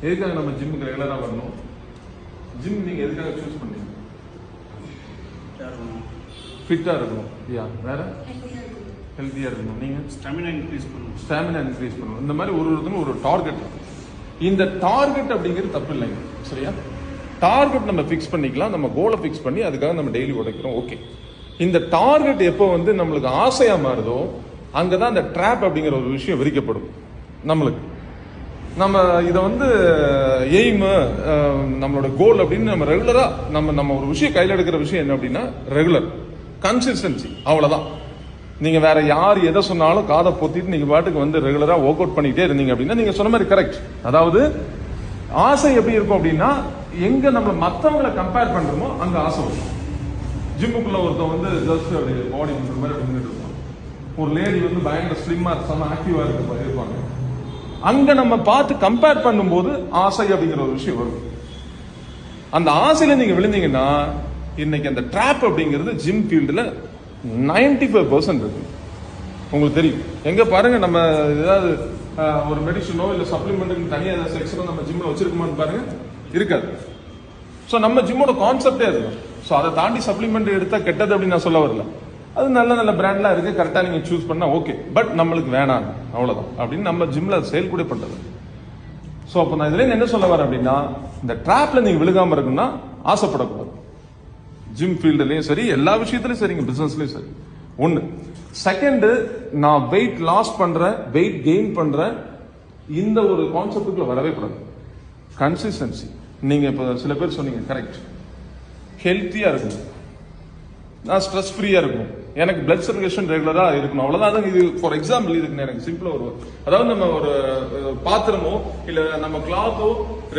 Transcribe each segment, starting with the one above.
எதுக்காக நம்ம ஜிம்முக்கு ரெகுலரா வரணும்? ஜிம் நீங்க எதுக்காக சூஸ் பண்ணீங்க? ஃபிட்டா இருக்கணும். யா, வேற ஹெல்த்தியா இருக்கணும். நீங்க ஸ்டாமினா இன்க்ரீஸ் பண்ணணும். இந்த மாதிரி ஒருத்தரும் ஒரு டார்கெட். இந்த டார்கெட் அப்படிங்கிறது தப்பு இல்லைங்க, சரியா? டார்கெட் நம்ம ஃபிக்ஸ் பண்ணிக்கலாம், நம்ம கோலை ஃபிக்ஸ் பண்ணி அதுக்காக நம்ம டெய்லி உடைக்கிறோம், ஓகே. இந்த டார்கெட் எப்போ வந்து நம்மளுக்கு ஆசையா மாறுதோ அங்கதான் இந்த ட்ராப் அப்படிங்கிற ஒரு விஷயம் விரிக்கப்படும் நம்மளுக்கு. நம்ம இதை வந்து எய்ம், நம்மளோட கோல் அப்படின்னு நம்ம ரெகுலரா நம்ம ஒரு விஷயம் கையில் எடுக்கிற விஷயம் என்ன அப்படின்னா ரெகுலர் கன்சிஸ்டன்சி, அவ்வளவுதான். நீங்க வேற யார் எதை சொன்னாலும் காதை பொத்திட்டு நீங்க பாட்டுக்கு வந்து ரெகுலரா ஒர்க் அவுட் பண்ணிட்டே இருந்தீங்க அப்படின்னா நீங்க சொன்ன மாதிரி கரெக்ட். அதாவது ஆசை எப்படி இருக்கும் அப்படின்னா எங்க நம்ம மற்றவங்களை கம்பேர் பண்றோமோ அங்க ஆசை வரும். ஜிம்முக்குள்ள ஒருத்தன் வந்து ஜஸ்ட் அப்படி பாடி பண்ற மாதிரி பண்ணிட்டு இருப்பான், ஒரு லேடி வந்து பயங்கர ஸ்லிம்மா செம்ம ஆக்டிவா இருப்பாங்க. அங்க நம்ம பார்த்து கம்பேர் பண்ணும்போது ஆசை அப்படிங்கிற ஒரு விஷயம் வரும். அந்த ஆசையில நீங்க விழுந்தீங்கன்னா இன்னைக்கு அந்த ட்ராப் அப்படிங்கிறது ஜிம் ஃபீல்டுல 95% இருக்கு. உங்களுக்கு தெரியும், எங்க பாருங்க நம்ம ஏதாவது ஒரு மெடிசனோ இல்ல சப்ளிமெண்ட்டுக்கு தனியாக ஏதாவது செக்ஷனோ நம்ம ஜிம்ல வச்சிருக்கோமான்னு பாருங்க, இருக்காது. ஸோ நம்ம ஜிம்மோட கான்செப்டே இருக்கும். ஸோ அதை தாண்டி சப்ளிமெண்ட் எடுத்தா கெட்டது அப்படின்னு நான் சொல்ல வரல. அது நல்ல நல்ல பிராண்ட்லாம் இருக்கு, கரெக்டா நீங்க சூஸ் பண்ணா ஓகே. பட் நம்மளுக்கு வேணாம், அவ்வளவுதான் அப்படின்னு நம்ம ஜிம்ல சேல் கூட பண்றது. ஸோ அப்போ நான் இதுல என்ன சொல்ல வரேன் அப்படின்னா இந்த ட்ராப்ல நீங்க விழுகாம இருக்குன்னா ஆசைப்படக்கூடாது. ஜிம் ஃபீல்டுலயும் சரி, எல்லா விஷயத்துலயும் சரிங்க, பிசினஸ்லயும் சரி. ஒன்னு. செகண்ட், நான் வெயிட் லாஸ் பண்றேன், வெயிட் கெயின் பண்றேன், இந்த ஒரு கான்செப்டுக்குள்ள வரவே கூடாது. கன்சிஸ்டன்சி. நீங்க இப்ப சில பேர் சொன்னீங்க கரெக்ட், ஹெல்த்தியா இருக்கணும், நான் ஸ்ட்ரெஸ் ஃப்ரீயா இருக்கணும், எனக்கு பிளட் சர்க்குலேஷன் ரெகுலரா இருக்கணும், அவ்வளவுதான். இது ஃபார் எக்ஸாம்பிள் இதுக்கு எனக்கு சிம்பிளா ஒரு, அதாவது நம்ம ஒரு பாத்திரமோ இல்ல நம்ம கிளாத்தோ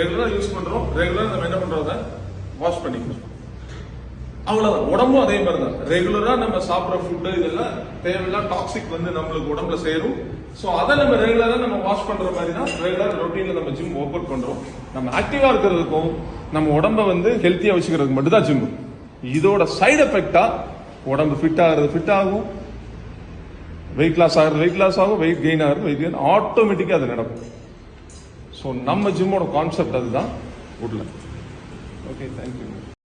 ரெகுலரா யூஸ் பண்றோம், ரெகுலரா நம்ம என்ன பண்றோம், வாஷ் பண்ணிக்கணும், அவ்வளவுதான். உடம்பும் அதே மாதிரி தான். ரெகுலரா நம்ம சாப்பிட்ற ஃபுட்டு இதெல்லாம் தேவையில்லாம் டாக்ஸிக் வந்து நம்மளுக்கு உடம்புல சேரும். ஸோ அதை நம்ம ரெகுலரா நம்ம வாஷ் பண்ற மாதிரி தான் ரெகுலர் ரொட்டீன்ல நம்ம ஜிம் ஒர்க் அவுட் பண்றோம். நம்ம ஆக்டிவா இருக்கிறதுக்கும் நம்ம உடம்ப வந்து ஹெல்த்தியா வச்சுக்கிறதுக்கு மட்டும் தான் ஜிம். இதோட சைடு எஃபெக்டா உடம்பு ஃபிட் ஆகுறது ஃபிட் ஆகும், வெயிட் லாஸ் ஆகுறது வெயிட் லாஸ் ஆகும், வெயிட் கெயின் ஆகுறது வெயிட் கெயின் ஆட்டோமேட்டிக்கா அது நடக்கும். ஸோ நம்ம ஜிம்மோட கான்செப்ட் அதுதான் உள்ள. Okay, thank you.